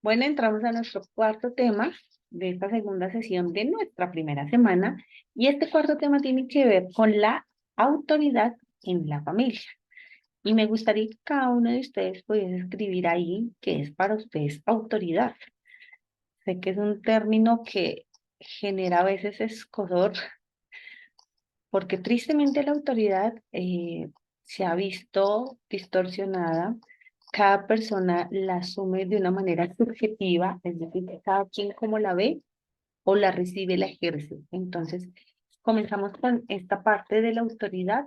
Bueno, entramos a nuestro cuarto tema de esta segunda sesión de nuestra primera semana y este cuarto tema tiene que ver con la autoridad en la familia. Y me gustaría que cada uno de ustedes pudiese escribir ahí qué es para ustedes autoridad. Sé que es un término que genera a veces escozor porque tristemente la autoridad se ha visto distorsionada. Cada persona la asume de una manera subjetiva, es decir, que cada quien como la ve o la recibe, la ejerce. Entonces, comenzamos con esta parte de la autoridad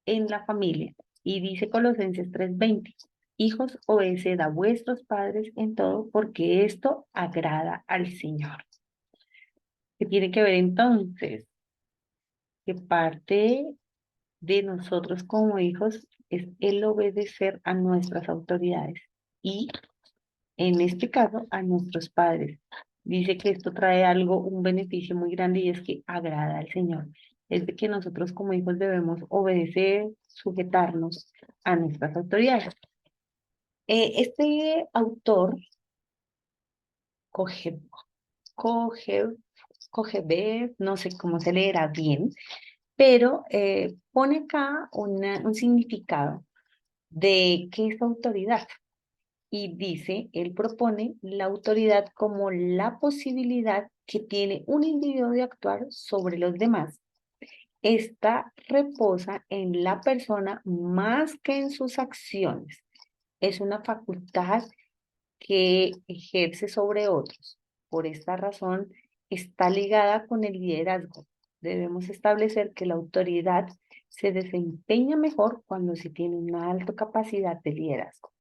en la familia. Y dice Colosenses 3:20, hijos, obedeced a vuestros padres en todo, porque esto agrada al Señor. ¿Qué tiene que ver entonces? Que parte de nosotros como hijos es el obedecer a nuestras autoridades y en este caso a nuestros padres. Dice que esto trae algo, un beneficio muy grande y es que agrada al Señor. Es de que nosotros como hijos debemos obedecer, sujetarnos a nuestras autoridades. Este autor, Coge, Coge, Cogeber, no sé cómo se leerá bien, pero pone acá un significado de qué es autoridad. Y dice, él propone la autoridad como la posibilidad que tiene un individuo de actuar sobre los demás. Esta reposa en la persona más que en sus acciones. Es una facultad que ejerce sobre otros. Por esta razón, está ligada con el liderazgo. Debemos establecer que la autoridad se desempeña mejor cuando se tiene una alta capacidad de liderazgo.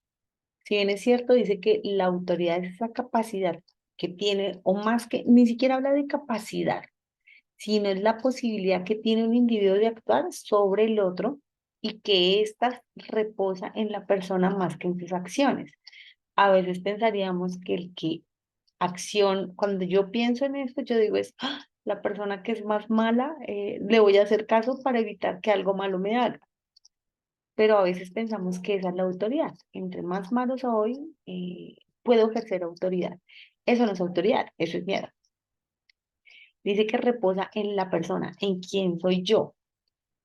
Si bien es cierto, dice que la autoridad es esa capacidad que tiene, o más que, ni siquiera habla de capacidad, sino es la posibilidad que tiene un individuo de actuar sobre el otro y que ésta reposa en la persona más que en sus acciones. A veces pensaríamos que el que acción, cuando yo pienso en esto, yo digo es, "Ah, la persona que es más mala, le voy a hacer caso para evitar que algo malo me haga". Pero a veces pensamos que esa es la autoridad. Entre más malo soy, puedo ejercer autoridad. Eso no es autoridad, eso es miedo. Dice que reposa en la persona, en quién soy yo.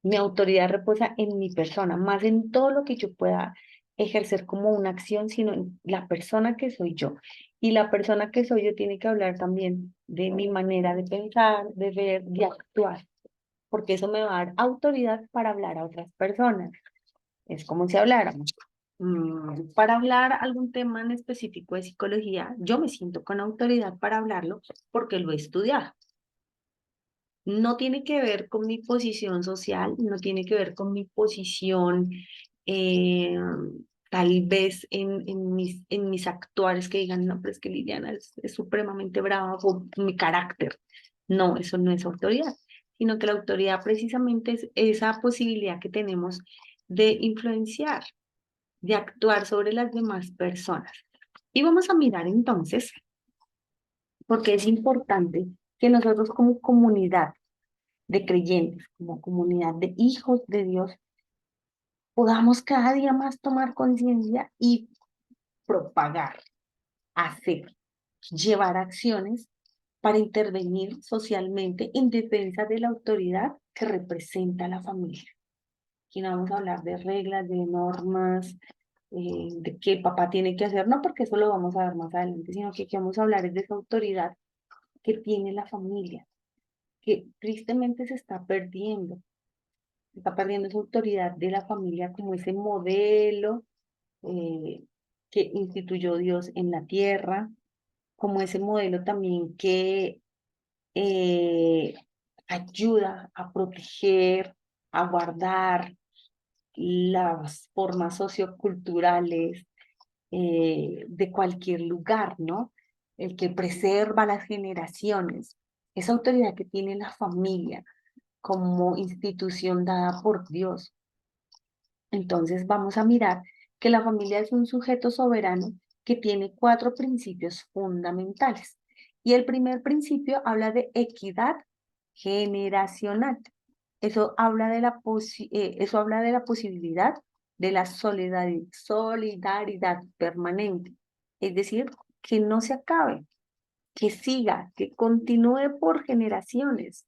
Mi autoridad reposa en mi persona, más en todo lo que yo pueda ejercer como una acción, sino en la persona que soy yo. Y la persona que soy yo tiene que hablar también de mi manera de pensar, de ver, de actuar, porque eso me va a dar autoridad para hablar a otras personas. Es como si habláramos. Para hablar algún tema en específico de psicología, yo me siento con autoridad para hablarlo porque lo he estudiado. No tiene que ver con mi posición social, no tiene que ver con mi posición, eh, tal vez en mis actuares que digan, no, pero es que Liliana es supremamente brava por mi carácter. No, eso no es autoridad, sino que la autoridad precisamente es esa posibilidad que tenemos de influenciar, de actuar sobre las demás personas. Y vamos a mirar entonces, porque es importante que nosotros como comunidad de creyentes, como comunidad de hijos de Dios, podamos cada día más tomar conciencia y propagar, hacer, llevar acciones para intervenir socialmente en defensa de la autoridad que representa a la familia. Aquí no vamos a hablar de reglas, de normas, de qué el papá tiene que hacer, no, porque eso lo vamos a ver más adelante, sino que aquí vamos a hablar es de esa autoridad que tiene la familia, que tristemente se está perdiendo esa autoridad de la familia como ese modelo eh, que instituyó Dios en la tierra, como ese modelo también que eh, ayuda a proteger, a guardar las formas socioculturales de cualquier lugar, ¿no? El que preserva las generaciones, esa autoridad que tiene la familia como institución dada por Dios. Entonces vamos a mirar que la familia es un sujeto soberano que tiene cuatro principios fundamentales. Y el primer principio habla de equidad generacional. Eso habla de la posibilidad de la solidaridad permanente. Es decir, que no se acabe, que siga, que continúe por generaciones.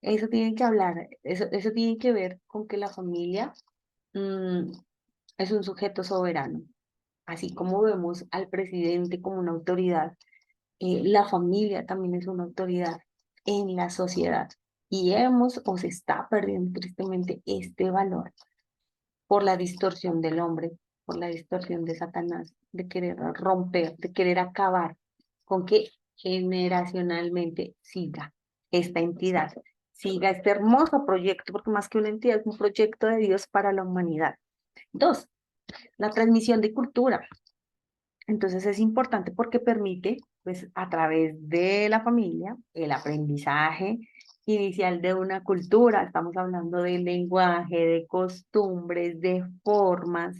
Eso tiene que hablar, eso tiene que ver con que la familia mm, es un sujeto soberano. Así como vemos al presidente como una autoridad, la familia también es una autoridad en la sociedad. Y hemos o se está perdiendo tristemente este valor por la distorsión del hombre, por la distorsión de Satanás, de querer romper, de querer acabar con que generacionalmente siga esta entidad, siga este hermoso proyecto, porque más que una entidad es un proyecto de Dios para la humanidad. Dos, la transmisión de cultura. Entonces es importante porque permite, pues, a través de la familia, el aprendizaje inicial de una cultura. Estamos hablando de lenguaje, de costumbres, de formas,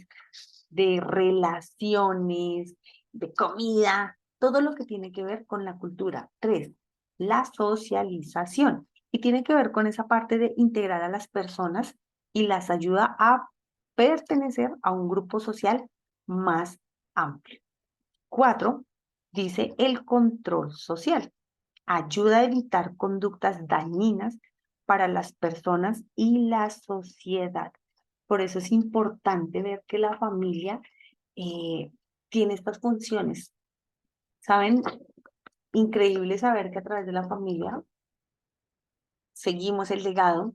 de relaciones, de comida, todo lo que tiene que ver con la cultura. Tres, la socialización. Y tiene que ver con esa parte de integrar a las personas y las ayuda a pertenecer a un grupo social más amplio. Cuatro, dice el control social. Ayuda a evitar conductas dañinas para las personas y la sociedad. Por eso es importante ver que la familia tiene estas funciones. ¿Saben? Increíble saber que a través de la familia seguimos el legado.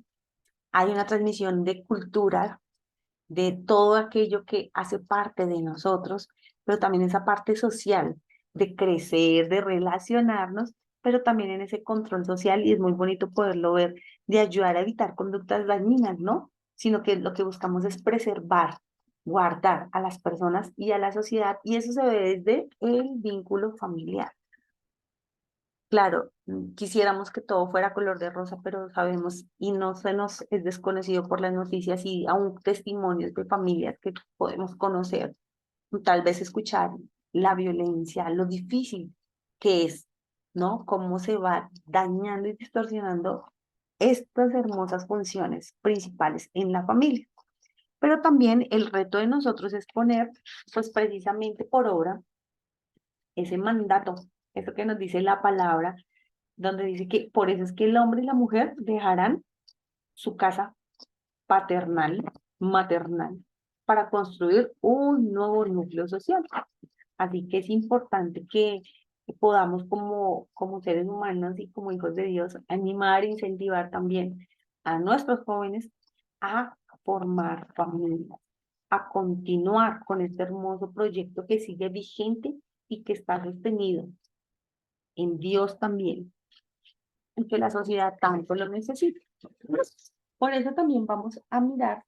Hay una transmisión de cultura, de todo aquello que hace parte de nosotros, pero también esa parte social, de crecer, de relacionarnos, pero también en ese control social, y es muy bonito poderlo ver, de ayudar a evitar conductas dañinas, ¿no? Sino que lo que buscamos es preservar, guardar a las personas y a la sociedad, y eso se ve desde el vínculo familiar. Claro, quisiéramos que todo fuera color de rosa, pero sabemos y no se nos es desconocido por las noticias y aún testimonios de familias que podemos conocer, tal vez escuchar la violencia, lo difícil que es, ¿no? Cómo se va dañando y distorsionando estas hermosas funciones principales en la familia. Pero también el reto de nosotros es poner, pues precisamente por obra, ese mandato, eso que nos dice la palabra donde dice que por eso es que el hombre y la mujer dejarán su casa paternal, maternal, para construir un nuevo núcleo social. Así que es importante que podamos como seres humanos y como hijos de Dios animar e incentivar también a nuestros jóvenes a formar familias, a continuar con este hermoso proyecto que sigue vigente y que está sostenido en Dios también y que la sociedad tanto lo necesita. Por eso también vamos a mirar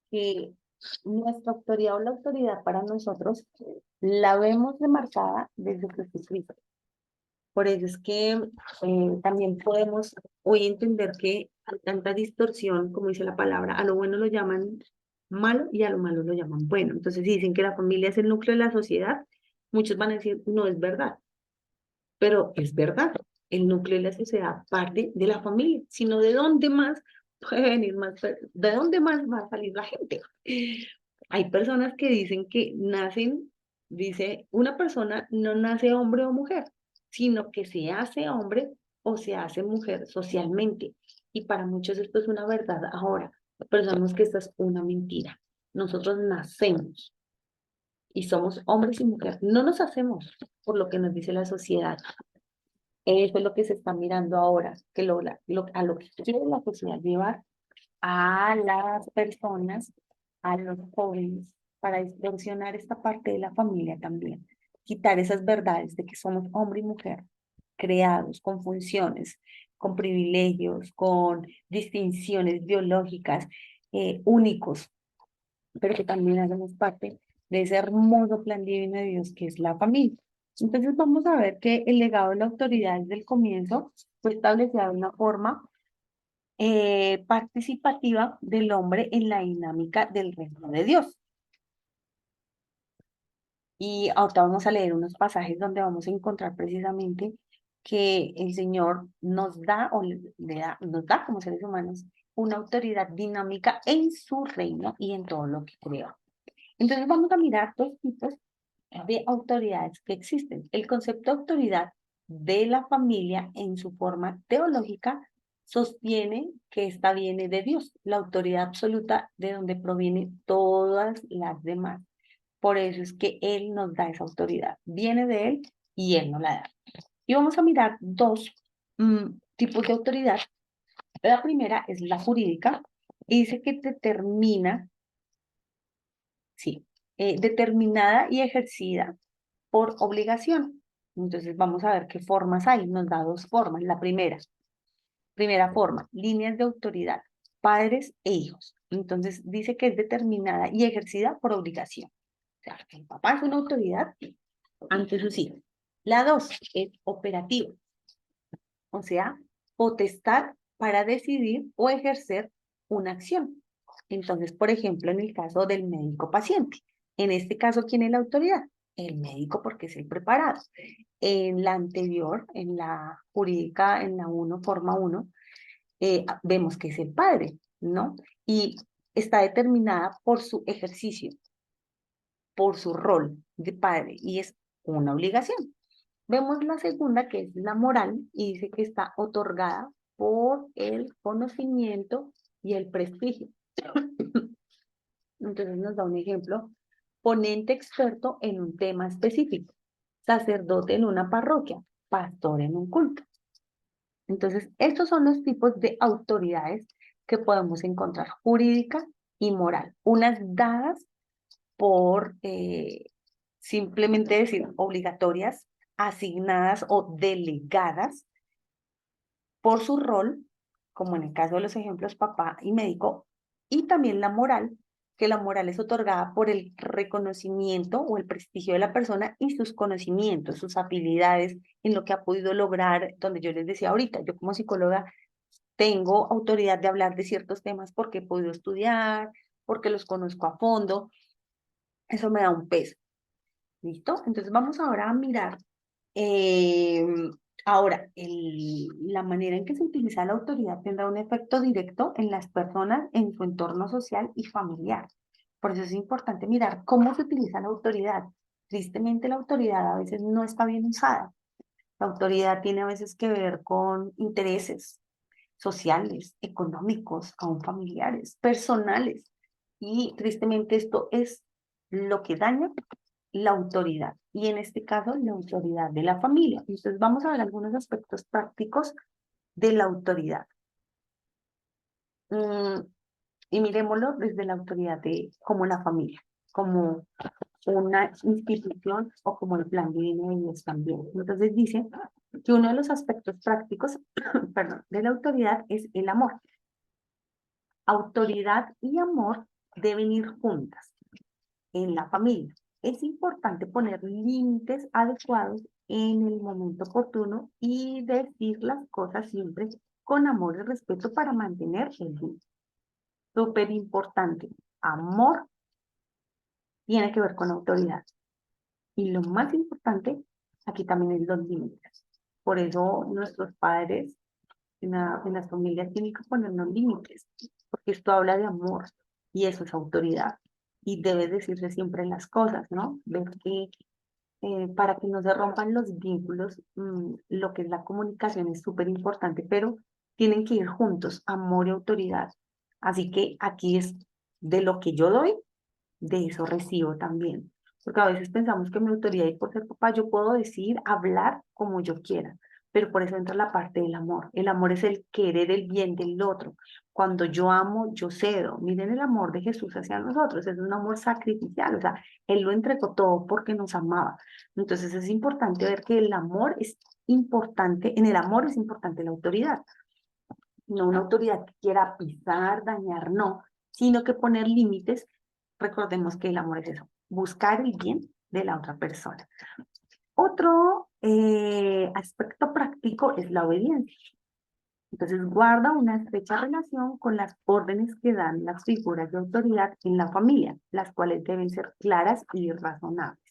que nuestra autoridad o la autoridad para nosotros la vemos remarcada desde Jesucristo. Por eso es que también podemos hoy entender que hay tanta distorsión, como dice la palabra, a lo bueno lo llaman malo y a lo malo lo llaman bueno. Entonces, si dicen que la familia es el núcleo de la sociedad, muchos van a decir, no es verdad. Pero es verdad, el núcleo de la sociedad parte de la familia, sino de dónde más puede venir más, de dónde más va a salir la gente. Hay personas que dicen que nacen, dice, una persona no nace hombre o mujer, sino que se hace hombre o se hace mujer socialmente. Y para muchos esto es una verdad ahora, pero sabemos que esta es una mentira. Nosotros nacemos y somos hombres y mujeres, no nos hacemos por lo que nos dice la sociedad. Eso es lo que se está mirando ahora, que a lo que quiere la sociedad llevar a las personas, a los jóvenes, para distorsionar esta parte de la familia también. Quitar esas verdades de que somos hombre y mujer, creados con funciones, con privilegios, con distinciones biológicas, únicos, pero que también hacemos parte de ese hermoso plan divino de Dios que es la familia. Entonces vamos a ver que el legado de la autoridad desde el comienzo fue establecido de una forma participativa del hombre en la dinámica del reino de Dios. Y ahorita vamos a leer unos pasajes donde vamos a encontrar precisamente que el Señor nos da o nos da como seres humanos una autoridad dinámica en su reino y en todo lo que creó. Entonces vamos a mirar dos tipos de autoridades que existen. El concepto de autoridad de la familia en su forma teológica sostiene que esta viene de Dios, la autoridad absoluta de donde provienen todas las demás. Por eso es que Él nos da esa autoridad. Viene de Él y Él nos la da. Y vamos a mirar dos tipos de autoridad. La primera es la jurídica y dice que determina, sí, determinada y ejercida por obligación. Entonces vamos a ver qué formas hay. Nos da dos formas. La primera forma, líneas de autoridad, padres e hijos. Entonces dice que es determinada y ejercida por obligación. O sea, el papá es una autoridad ante sus hijos. La dos es operativa, o sea, potestad para decidir o ejercer una acción. Entonces, por ejemplo, en el caso del médico paciente, en este caso, ¿quién es la autoridad? El médico porque es el preparado. En la anterior, en la jurídica, en la uno forma uno vemos que es el padre, ¿no? Y está determinada por su ejercicio, por su rol de padre, y es una obligación. Vemos la segunda, que es la moral, y dice que está otorgada por el conocimiento y el prestigio. Entonces nos da un ejemplo, ponente experto en un tema específico, sacerdote en una parroquia, pastor en un culto. Entonces, estos son los tipos de autoridades que podemos encontrar, jurídica y moral. Unas dadas por simplemente decir obligatorias, asignadas o delegadas por su rol, como en el caso de los ejemplos papá y médico, y también la moral, que la moral es otorgada por el reconocimiento o el prestigio de la persona y sus conocimientos, sus habilidades en lo que ha podido lograr, donde yo les decía ahorita, yo como psicóloga tengo autoridad de hablar de ciertos temas porque he podido estudiar, porque los conozco a fondo, eso me da un peso. ¿Listo? Entonces vamos ahora a mirar eh, ahora la manera en que se utiliza la autoridad tendrá un efecto directo en las personas, en su entorno social y familiar. Por eso es importante mirar cómo se utiliza la autoridad. Tristemente la autoridad a veces no está bien usada. La autoridad tiene a veces que ver con intereses sociales, económicos, aún familiares, personales. Y tristemente esto es lo que daña la autoridad, y en este caso la autoridad de la familia. Entonces vamos a ver algunos aspectos prácticos de la autoridad. Mm, y miremoslo desde la autoridad de como la familia, como una institución o como el plan divino de Dios también. Entonces dice que uno de los aspectos prácticos perdón, de la autoridad es el amor. Autoridad y amor deben ir juntas en la familia. Es importante poner límites adecuados en el momento oportuno y decir las cosas siempre con amor y respeto para mantener el vínculo. Súper importante. Amor tiene que ver con autoridad. Y lo más importante aquí también es los límites. Por eso nuestros padres en las familias tienen que ponernos límites, porque esto habla de amor y eso es autoridad. Y debe decirse siempre las cosas, ¿no? Ver que para que no se rompan los vínculos, lo que es la comunicación es súper importante, pero tienen que ir juntos, amor y autoridad. Así que aquí es de lo que yo doy, de eso recibo también. Porque a veces pensamos que mi autoridad y por ser papá yo puedo decir, hablar como yo quiera, pero por eso entra la parte del amor. El amor es el querer el bien del otro. Cuando yo amo, yo cedo. Miren el amor de Jesús hacia nosotros, es un amor sacrificial, o sea, Él lo entregó todo porque nos amaba. Entonces es importante ver que el amor es importante, en el amor es importante la autoridad, no una autoridad que quiera pisar, dañar, no, sino que poner límites. Recordemos que el amor es eso, buscar el bien de la otra persona. Otro aspecto práctico es la obediencia. Entonces guarda una estrecha relación con las órdenes que dan las figuras de autoridad en la familia, las cuales deben ser claras y razonables.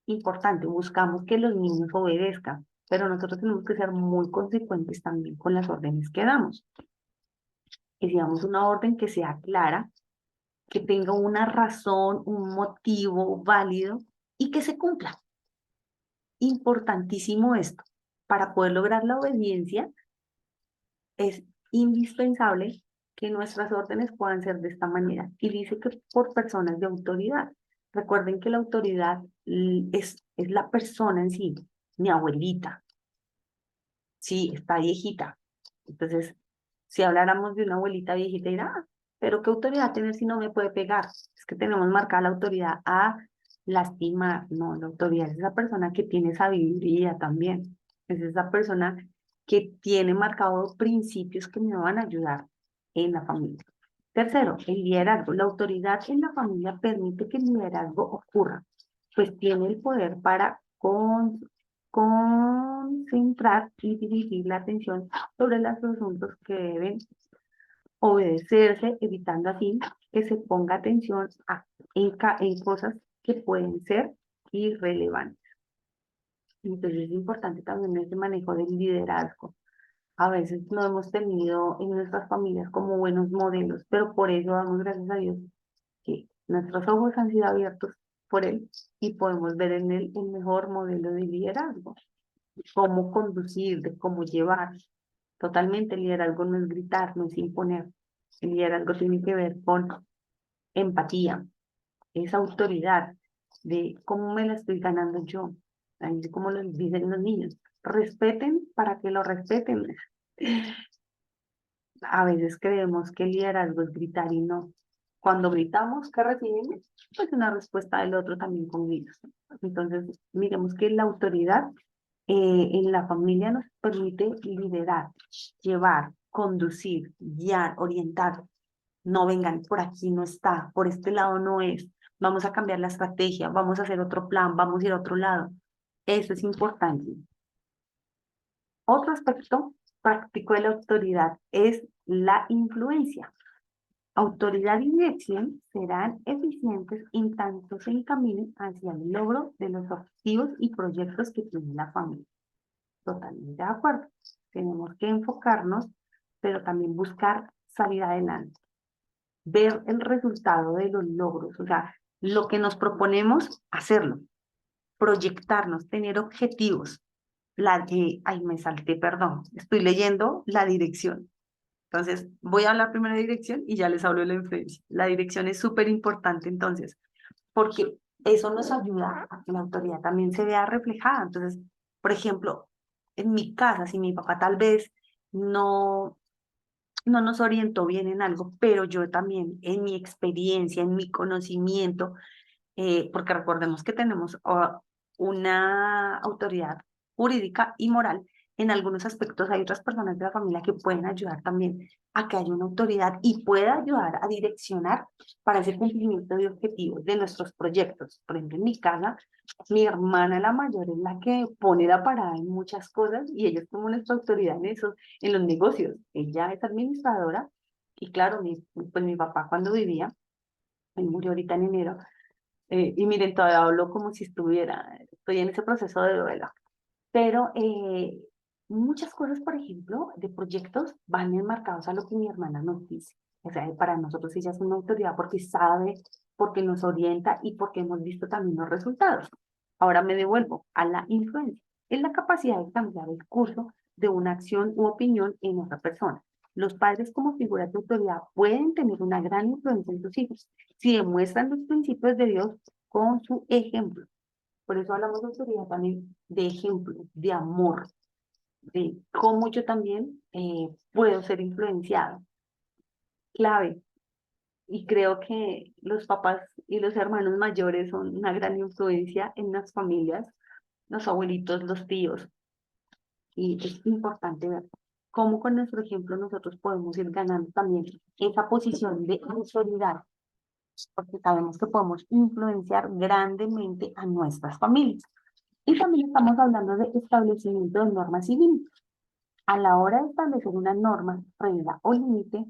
Importante, buscamos que los niños obedezcan, pero nosotros tenemos que ser muy consecuentes también con las órdenes que damos. Que si damos una orden que sea clara, que tenga una razón, un motivo válido y que se cumpla. Importantísimo esto. Para poder lograr la obediencia es indispensable que nuestras órdenes puedan ser de esta manera. Y dice que por personas de autoridad. Recuerden que la autoridad es la persona en sí, mi abuelita, sí, está viejita. Entonces, si habláramos de una abuelita viejita, dirá, "Ah, pero qué autoridad tener si no me puede pegar". Es que tenemos marcada la autoridad a lastimar. No, la autoridad es esa persona que tiene sabiduría también. Es esa persona que tiene marcados principios que me van a ayudar en la familia. Tercero, el liderazgo. La autoridad en la familia permite que el liderazgo ocurra, pues tiene el poder para concentrar y dirigir la atención sobre los asuntos que deben obedecerse, evitando así que se ponga atención en cosas que pueden ser irrelevantes. Entonces es importante también ese manejo del liderazgo. A veces no hemos tenido en nuestras familias como buenos modelos, pero por eso damos gracias a Dios que nuestros ojos han sido abiertos por Él y podemos ver en Él el mejor modelo de liderazgo, cómo conducir, de cómo llevar. Totalmente, el liderazgo no es gritar, no es imponer. El liderazgo tiene que ver con empatía, esa autoridad de cómo me la estoy ganando yo, así como lo dicen los niños. Respeten para que lo respeten. A veces creemos que el liderazgo es gritar y no. Cuando gritamos, ¿qué recibimos? Pues una respuesta del otro también con gritos. Entonces, miremos que la autoridad en la familia nos permite liderar, llevar, conducir, guiar, orientar. No vengan, por aquí no está, por este lado no es. Vamos a cambiar la estrategia, vamos a hacer otro plan, vamos a ir a otro lado. Eso es importante. Otro aspecto práctico de la autoridad es la influencia. Autoridad y dirección serán eficientes en tanto se encaminen hacia el logro de los objetivos y proyectos que tiene la familia. Totalmente de acuerdo. Tenemos que enfocarnos, pero también buscar salir adelante, ver el resultado de los logros, o sea, lo que nos proponemos, hacerlo, proyectarnos, tener objetivos. Ay, me salté, perdón, estoy leyendo la dirección. Entonces, voy a hablar primero de dirección y ya les hablo de la influencia. La dirección es súper importante, entonces, porque eso nos ayuda a que la autoridad también se vea reflejada. Entonces, por ejemplo, en mi casa, si mi papá tal vez no, no nos orientó bien en algo, pero yo también, en mi experiencia, en mi conocimiento, porque recordemos que tenemos una autoridad jurídica y moral. En algunos aspectos hay otras personas de la familia que pueden ayudar también a que haya una autoridad y pueda ayudar a direccionar para ese cumplimiento de objetivos de nuestros proyectos. Por ejemplo, en mi casa, mi hermana la mayor es la que pone la parada en muchas cosas y ella es como nuestra autoridad en eso, en los negocios. Ella es administradora y claro, pues mi papá cuando vivía, él murió ahorita en enero, y miren, todavía hablo como si estoy en ese proceso de duelo. Pero muchas cosas, por ejemplo, de proyectos van enmarcados a lo que mi hermana nos dice. O sea, para nosotros ella es una autoridad porque sabe, porque nos orienta y porque hemos visto también los resultados. Ahora me devuelvo a la influencia. Es la capacidad de cambiar el curso de una acción u opinión en otra persona. Los padres como figuras de autoridad pueden tener una gran influencia en sus hijos si demuestran los principios de Dios con su ejemplo. Por eso hablamos de autoridad también de ejemplo, de amor, de cómo yo también puedo ser influenciado. Clave. Y creo que los papás y los hermanos mayores son una gran influencia en las familias, los abuelitos, los tíos. Y es importante ver cómo con nuestro ejemplo nosotros podemos ir ganando también esa posición de autoridad, porque sabemos que podemos influenciar grandemente a nuestras familias. Y también estamos hablando de establecimiento de normas civiles. A la hora de establecer una norma, regla o límite,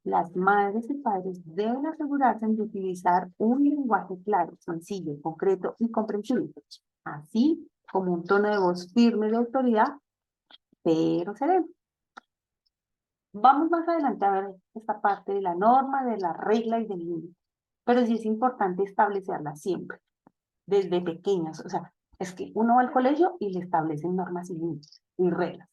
las madres y padres deben asegurarse de utilizar un lenguaje claro, sencillo, concreto y comprensible, así como un tono de voz firme de autoridad, pero sereno. Vamos más adelante a ver esta parte de la norma, de la regla y del límite, pero sí es importante establecerla siempre. desde pequeños. O sea, es que uno va al colegio y le establecen normas y límites y reglas.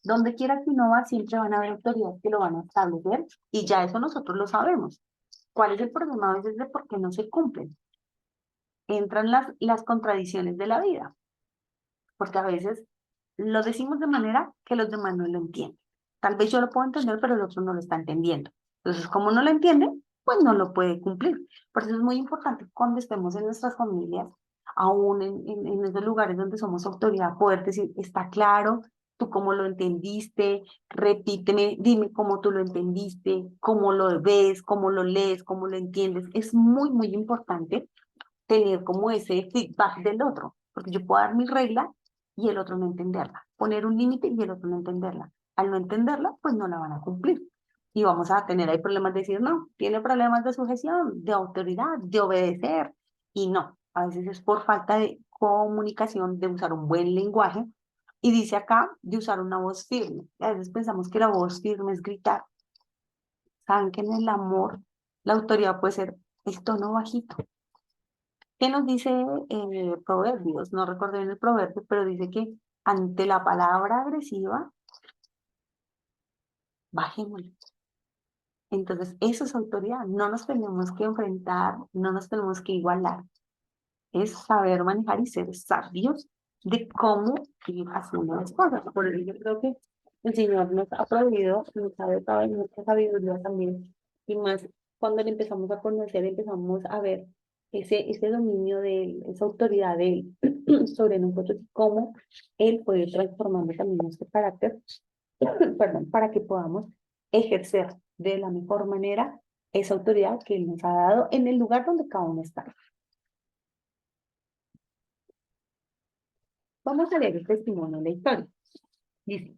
Donde quiera que uno va, siempre van a haber autoridades que lo van a establecer y ya eso nosotros lo sabemos. ¿Cuál es el problema a veces de por qué no se cumplen? Entran las contradicciones de la vida, porque a veces lo decimos de manera que los demás no lo entienden. Tal vez yo lo puedo entender, pero el otro no lo está entendiendo. Entonces, como no lo entiende, pues no lo puede cumplir. Por eso es muy importante cuando estemos en nuestras familias, aún en esos lugares donde somos autoridad, poder decir, está claro, tú cómo lo entendiste, repíteme, dime cómo tú lo entendiste, cómo lo ves, cómo lo lees, cómo lo entiendes. Es muy, muy importante tener como ese feedback del otro, porque yo puedo dar mi regla y el otro no entenderla, poner un límite y el otro no entenderla. Al no entenderla, pues no la van a cumplir. Y vamos a tener ahí problemas de decir, no, tiene problemas de sujeción, de autoridad, de obedecer. Y no, a veces es por falta de comunicación, de usar un buen lenguaje. Y dice acá de usar una voz firme. A veces pensamos que la voz firme es gritar. Saben que en el amor la autoridad puede ser el tono bajito. ¿Qué nos dice Proverbios? No recuerdo bien el proverbio, pero dice que ante la palabra agresiva, bajémosle. Entonces, eso es autoridad. No nos tenemos que enfrentar, no nos tenemos que igualar. Es saber manejar y ser sabios de cómo ir haciendo las cosas. Por eso yo creo que el Señor nos ha prohibido, nos ha dotado de mucha sabiduría también. Y más cuando le empezamos a conocer, empezamos a ver ese dominio de él, esa autoridad de él sobre nosotros y cómo él puede ir transformando también nuestro carácter, perdón, para que podamos ejercer de la mejor manera esa autoridad que él nos ha dado en el lugar donde cada uno está. Vamos a leer el testimonio de la historia. Dice,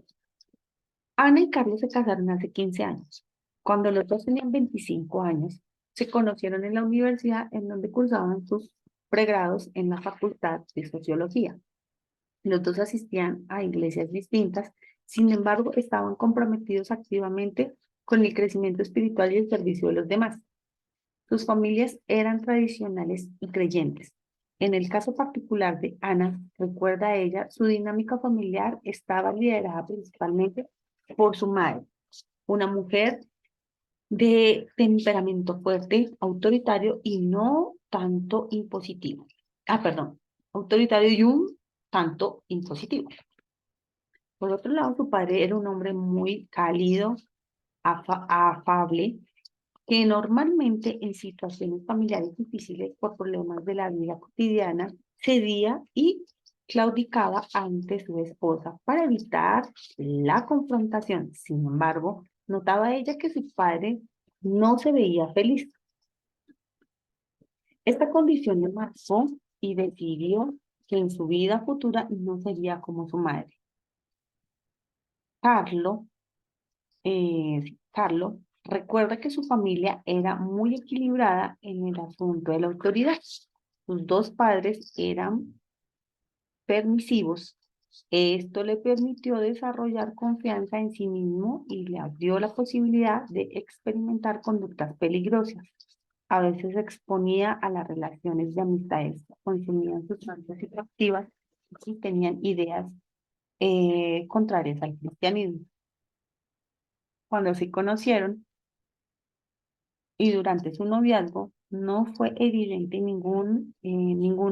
Ana y Carlos se casaron hace 15 años. Cuando los dos tenían 25 años, se conocieron en la universidad en donde cursaban sus pregrados en la Facultad de Sociología. Los dos asistían a iglesias distintas, sin embargo, estaban comprometidos activamente con el crecimiento espiritual y el servicio de los demás. Sus familias eran tradicionales y creyentes. En el caso particular de Ana, recuerda a ella, su dinámica familiar estaba liderada principalmente por su madre, una mujer de temperamento fuerte, autoritario y no tanto impositivo. Perdón, autoritario y un tanto impositivo. Por otro lado, su padre era un hombre muy cálido, afable, que normalmente en situaciones familiares difíciles por problemas de la vida cotidiana cedía y claudicaba ante su esposa para evitar la confrontación. Sin embargo, notaba ella que su padre no se veía feliz. Esta condición le marcó y decidió que en su vida futura no sería como su madre. Carlo Carlos recuerda que su familia era muy equilibrada en el asunto de la autoridad. Sus dos padres eran permisivos. Esto le permitió desarrollar confianza en sí mismo y le abrió la posibilidad de experimentar conductas peligrosas. A veces se exponía a las relaciones de amistades, consumían sustancias psicoactivas y tenían ideas contrarias al cristianismo. Cuando se conocieron, y durante su noviazgo no fue evidente ningún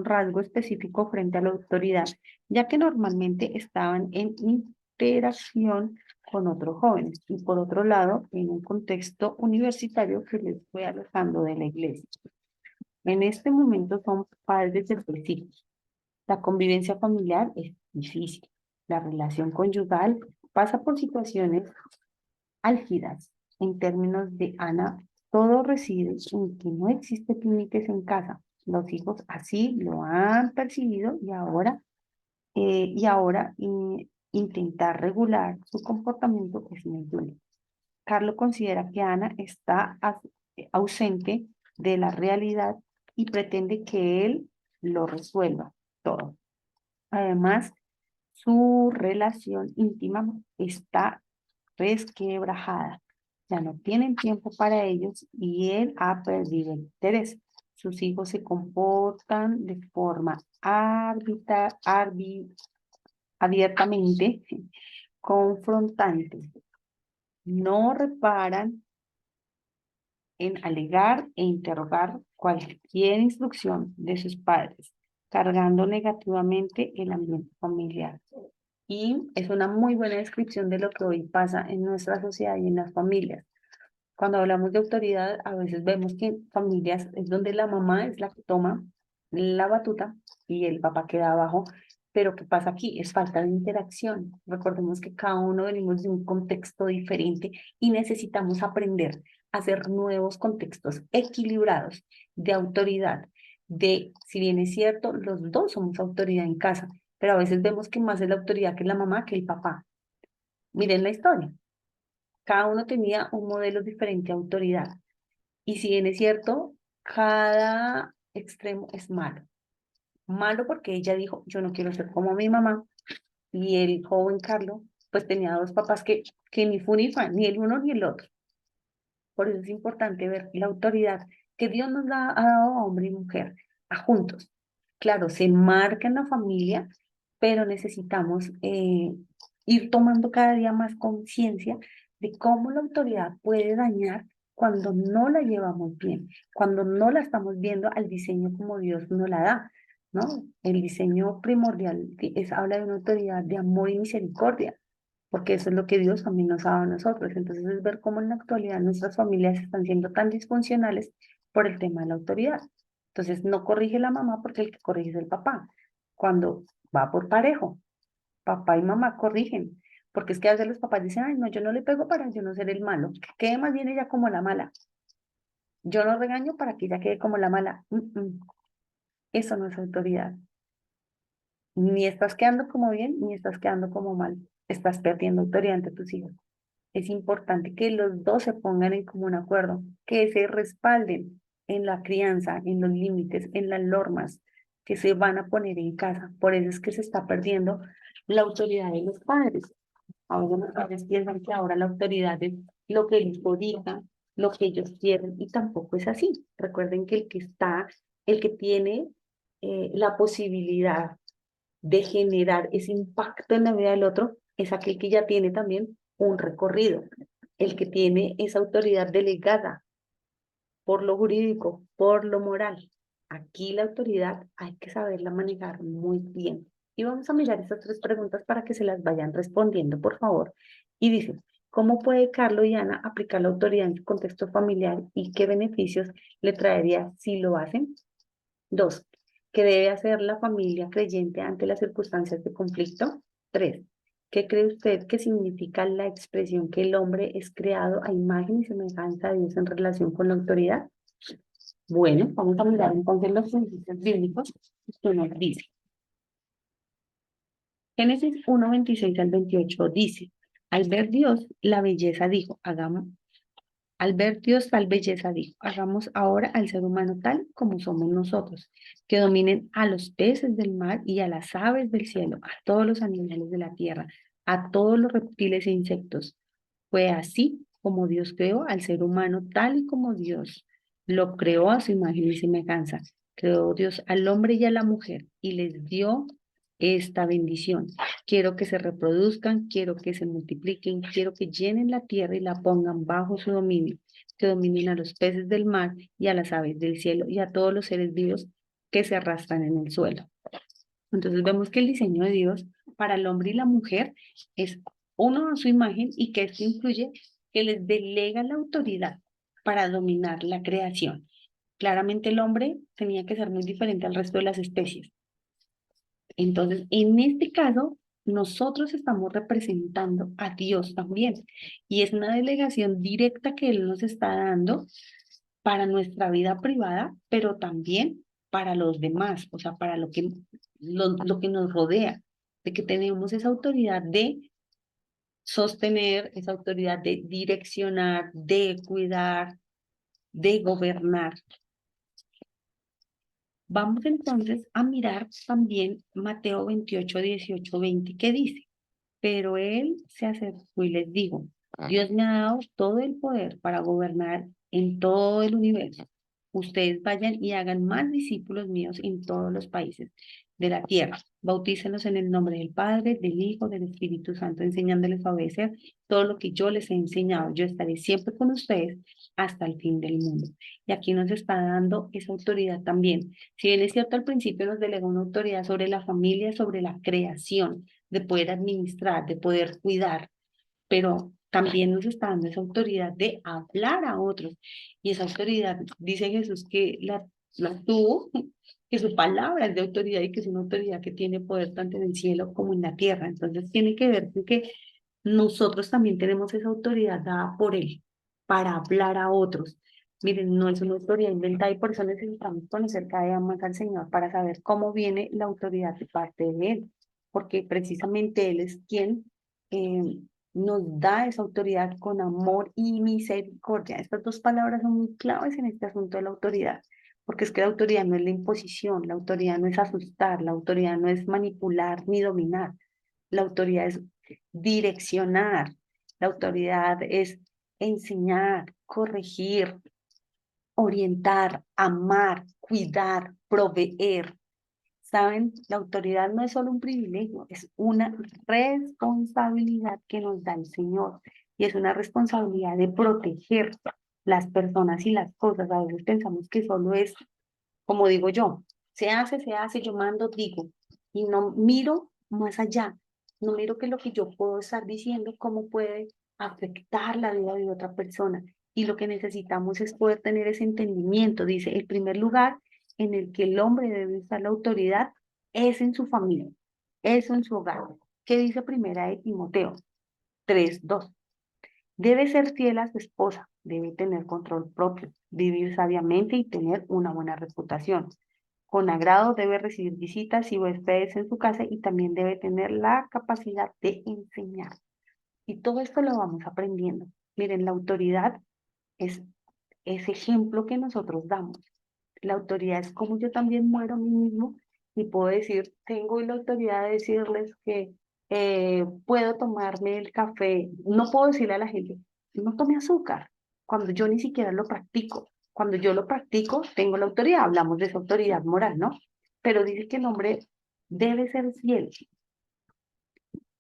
rasgo específico frente a la autoridad, ya que normalmente estaban en interacción con otros jóvenes y por otro lado en un contexto universitario que les fue alejando de la iglesia. En este momento son padres de tres hijos. La convivencia familiar es difícil. La relación conyugal pasa por situaciones álgidas. En términos de Ana, todo reside en que no existen límites en casa. Los hijos así lo han percibido y ahora intentar regular su comportamiento es muy duro. Carlos considera que Ana está ausente de la realidad y pretende que él lo resuelva todo. Además, su relación íntima está resquebrajada. Ya no tienen tiempo para ellos y él ha perdido el interés. sus hijos se comportan de forma abiertamente confrontante, no reparan en alegar e interrogar cualquier instrucción de sus padres, cargando negativamente el ambiente familiar. Y es una muy buena descripción de lo que hoy pasa en nuestra sociedad y en las familias. Cuando hablamos de autoridad, a veces vemos que en familias es donde la mamá es la que toma la batuta y el papá queda abajo. Pero ¿qué pasa aquí? Es falta de interacción. Recordemos que cada uno venimos de un contexto diferente y necesitamos aprender a hacer nuevos contextos equilibrados de autoridad. Si bien es cierto, los dos somos autoridad en casa, pero a veces vemos que más es la autoridad que la mamá que el papá. Miren la historia. Cada uno tenía un modelo diferente de autoridad. Y si bien es cierto, cada extremo es malo. Malo porque ella dijo, yo no quiero ser como mi mamá. Y el joven Carlos, pues tenía dos papás que ni fu ni fa, ni el uno ni el otro. Por eso es importante ver la autoridad que Dios nos ha dado a hombre y mujer, a juntos. Claro, se marca en la familia, pero necesitamos ir tomando cada día más conciencia de cómo la autoridad puede dañar cuando no la llevamos bien, cuando no la estamos viendo al diseño como Dios nos la da, ¿no? El diseño primordial habla de una autoridad de amor y misericordia, porque eso es lo que Dios también nos ha dado a nosotros. Entonces es ver cómo en la actualidad nuestras familias están siendo tan disfuncionales por el tema de la autoridad. Entonces no corrige la mamá porque el que corrige es el papá. Cuando va por parejo, papá y mamá corrigen, porque es que a veces los papás dicen, ay, no, yo no le pego para yo no ser el malo, que quede más bien ella como la mala. Yo no regaño para que ella quede como la mala. Eso no es autoridad. Ni estás quedando como bien, ni estás quedando como mal. Estás perdiendo autoridad ante tus hijos. Es importante que los dos se pongan en común acuerdo, que se respalden en la crianza, en los límites, en las normas que se van a poner en casa. Por eso es que se está perdiendo la autoridad de los padres. Ahora los padres piensan que ahora la autoridad es lo que el hijo diga, lo que ellos quieren, y tampoco es así. Recuerden que el que tiene la posibilidad de generar ese impacto en la vida del otro, es aquel que ya tiene también un recorrido, el que tiene esa autoridad delegada por lo jurídico, por lo moral. Aquí la autoridad hay que saberla manejar muy bien. Y vamos a mirar estas tres preguntas para que se las vayan respondiendo, por favor. Y dice, ¿cómo puede Carlos y Ana aplicar la autoridad en su contexto familiar y qué beneficios le traería si lo hacen? Dos, ¿qué debe hacer la familia creyente ante las circunstancias de conflicto? Tres, ¿qué cree usted que significa la expresión que el hombre es creado a imagen y semejanza de Dios en relación con la autoridad? Bueno, vamos a mirar entonces los principios bíblicos que nos dice. Génesis 1:26 al 28 dice, al ver Dios la belleza dijo, al ver Dios tal belleza, dijo, hagamos ahora al ser humano tal como somos nosotros, que dominen a los peces del mar y a las aves del cielo, a todos los animales de la tierra, a todos los reptiles e insectos. Fue así como Dios creó al ser humano tal y como Dios lo creó a su imagen y semejanza. Creó Dios al hombre y a la mujer y les dio esta bendición. Quiero que se reproduzcan, quiero que se multipliquen, quiero que llenen la tierra y la pongan bajo su dominio, que dominen a los peces del mar y a las aves del cielo y a todos los seres vivos que se arrastran en el suelo. Entonces vemos que el diseño de Dios para el hombre y la mujer es uno a su imagen y que esto incluye que les delega la autoridad para dominar la creación. Claramente el hombre tenía que ser muy diferente al resto de las especies. Entonces, en este caso, nosotros estamos representando a Dios también. Y es una delegación directa que Él nos está dando para nuestra vida privada, pero también para los demás, o sea, para lo que nos rodea, de que tenemos esa autoridad de sostener, esa autoridad de direccionar, de cuidar, de gobernar. Vamos entonces a mirar también Mateo 28, 18, 20, que dice, pero él se acercó y les dijo, Dios me ha dado todo el poder para gobernar en todo el universo. ustedes vayan y hagan más discípulos míos en todos los países de la tierra. Bautícenlos en el nombre del Padre, del Hijo, del Espíritu Santo, enseñándoles a obedecer todo lo que yo les he enseñado. Yo estaré siempre con ustedes hasta el fin del mundo. Y aquí nos está dando esa autoridad también. Si bien es cierto, al principio nos delegó una autoridad sobre la familia, sobre la creación, de poder administrar, de poder cuidar, pero también nos está dando esa autoridad de hablar a otros. Y esa autoridad, dice Jesús, que la tuvo, que su palabra es de autoridad y que es una autoridad que tiene poder tanto en el cielo como en la tierra. Entonces tiene que ver con que nosotros también tenemos esa autoridad dada por Él para hablar a otros. Miren, no es una autoridad inventada y por eso necesitamos conocer cada día más al Señor para saber cómo viene la autoridad de parte de Él, porque precisamente Él es quien eh, nos da esa autoridad con amor y misericordia. Estas dos palabras son muy claves en este asunto de la autoridad, porque es que la autoridad no es la imposición, la autoridad no es asustar, la autoridad no es manipular ni dominar, la autoridad es direccionar, la autoridad es enseñar, corregir, orientar, amar, cuidar, proveer. ¿Saben? La autoridad no es solo un privilegio, es una responsabilidad que nos da el Señor y es una responsabilidad de proteger las personas y las cosas. A veces pensamos que solo es, como digo yo, se hace, yo mando, digo, y no miro más allá, no miro que lo que yo puedo estar diciendo, cómo puede afectar la vida de otra persona. Y lo que necesitamos es poder tener ese entendimiento. Dice, el primer lugar en el que el hombre debe usar la autoridad es en su familia, es en su hogar. ¿Qué dice primera de Timoteo 3:2? Debe ser fiel a su esposa, debe tener control propio, vivir sabiamente y tener una buena reputación. Con agrado debe recibir visitas y huéspedes en su casa y también debe tener la capacidad de enseñar. Y todo esto lo vamos aprendiendo. Miren, la autoridad es ese ejemplo que nosotros damos. La autoridad es como yo también muero a mí mismo y puedo decir, tengo la autoridad de decirles que puedo tomarme el café. No puedo decirle a la gente, no tome azúcar, cuando yo ni siquiera lo practico. Cuando yo lo practico, tengo la autoridad. Hablamos de esa autoridad moral, ¿no? Pero dice que el hombre debe ser fiel.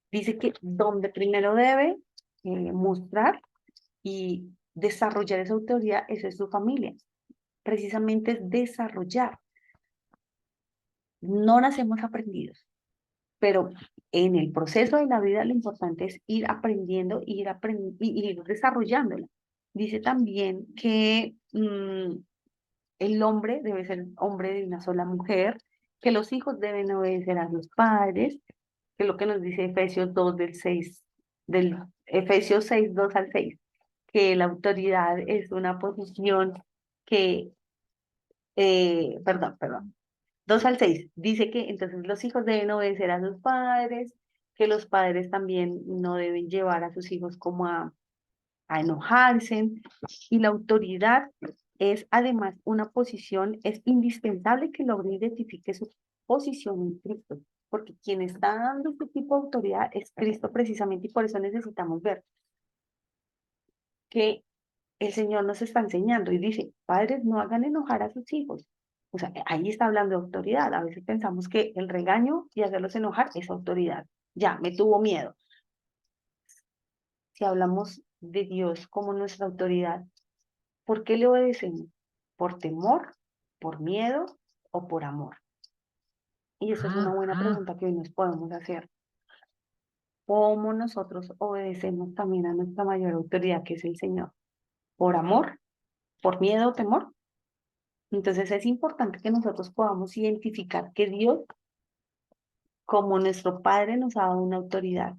Dice que donde primero debe mostrar y desarrollar esa autoridad, eso es su familia. Precisamente es desarrollar. No nacemos aprendidos, pero en el proceso de la vida lo importante es ir aprendiendo, y ir desarrollándola. Dice también que el hombre debe ser hombre de una sola mujer, que los hijos deben obedecer a los padres, que es lo que nos dice Efesios 2 del 6, del Efesios 6, 2 al 6, que la autoridad es una posición que, perdón, 2 al 6 dice que entonces los hijos deben obedecer a sus padres, que los padres también no deben llevar a sus hijos como a enojarse, y la autoridad es además una posición, es indispensable que el hombre identifique su posición en Cristo, porque quien está dando este tipo de autoridad es Cristo precisamente, y por eso necesitamos ver que el Señor nos está enseñando y dice, padres, no hagan enojar a sus hijos. O sea, ahí está hablando de autoridad. A veces pensamos que el regaño y hacerlos enojar es autoridad. Ya, me tuvo miedo. Si hablamos de Dios como nuestra autoridad, ¿por qué le obedecemos? ¿Por temor, por miedo o por amor? Y esa es una buena pregunta que hoy nos podemos hacer. ¿Cómo nosotros obedecemos también a nuestra mayor autoridad, que es el Señor? ¿Por amor? ¿Por miedo o temor? Entonces es importante que nosotros podamos identificar que Dios, como nuestro Padre, nos ha dado una autoridad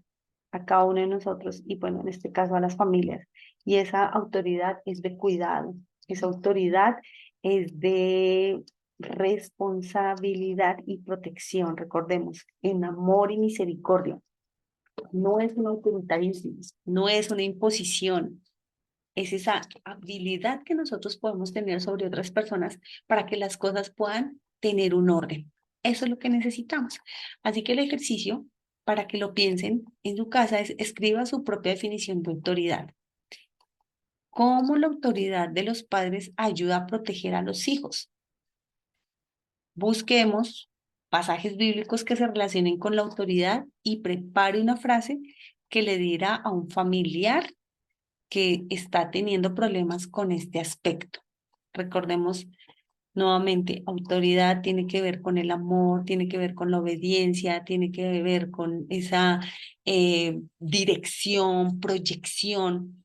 a cada uno de nosotros y bueno, en este caso a las familias. Y esa autoridad es de cuidado, esa autoridad es de responsabilidad y protección, recordemos, en amor y misericordia. No es un autoritarismo, no es una imposición, es esa habilidad que nosotros podemos tener sobre otras personas para que las cosas puedan tener un orden. Eso es lo que necesitamos. Así que el ejercicio, para que lo piensen en su casa, es escriba su propia definición de autoridad. cómo la autoridad de los padres ayuda a proteger a los hijos. Busquemos pasajes bíblicos que se relacionen con la autoridad y prepare una frase que le dirá a un familiar que está teniendo problemas con este aspecto. Recordemos nuevamente, autoridad tiene que ver con el amor, tiene que ver con la obediencia, tiene que ver con esa dirección, proyección,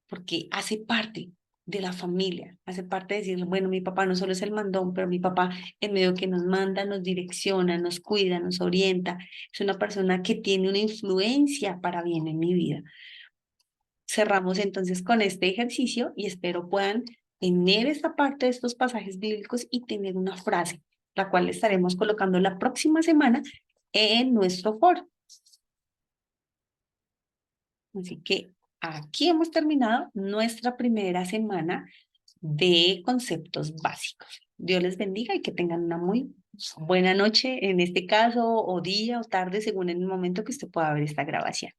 porque hace parte de la familia, hace parte de decir, bueno, mi papá no solo es el mandón, pero mi papá en medio que nos manda, nos direcciona, nos cuida, nos orienta, es una persona que tiene una influencia para bien en mi vida. Cerramos entonces con este ejercicio y espero puedan tener esta parte de estos pasajes bíblicos y tener una frase, la cual estaremos colocando la próxima semana en nuestro foro. Así que aquí hemos terminado nuestra primera semana de conceptos básicos. Dios les bendiga y que tengan una muy buena noche en este caso, o día o tarde, según el momento que usted pueda ver esta grabación.